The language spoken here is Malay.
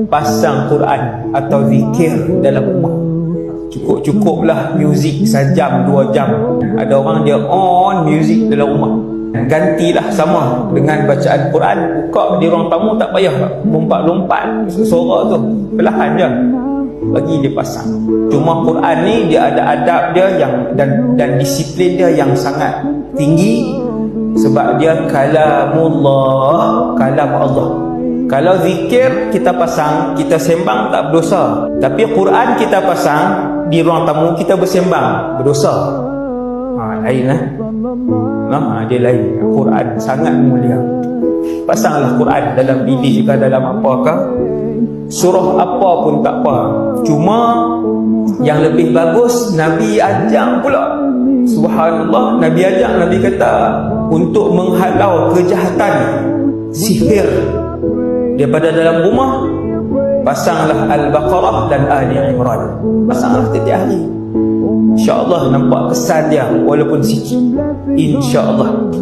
Pasang Quran atau zikir dalam rumah. Cukup-cukuplah muzik sejam 2 jam. Ada orang dia on muzik dalam rumah. Gantilah sama dengan bacaan Quran. Buka di ruang tamu, tak payah lompat-lompat suara tu, perlahan je bagi dia pasang. Cuma Quran ni dia ada adab dia yang dan disiplin dia yang sangat tinggi, sebab dia kalamullah, kalam Allah. Kalau zikir kita pasang, kita sembang tak berdosa. Tapi Quran kita pasang di ruang tamu, kita bersembang, berdosa. Lain lah. Dia lain. Quran sangat mulia. Pasanglah Quran dalam bilik ke, dalam apakah, surah apa pun tak apa. Cuma yang lebih bagus Nabi ajak pula. Subhanallah, Nabi ajak, Nabi kata untuk menghalau kejahatan sihir daripada dalam rumah, pasanglah Al-Baqarah dan Ali Imran. Pasanglah setiap hari. InsyaAllah nampak kesan dia walaupun sikit. InsyaAllah.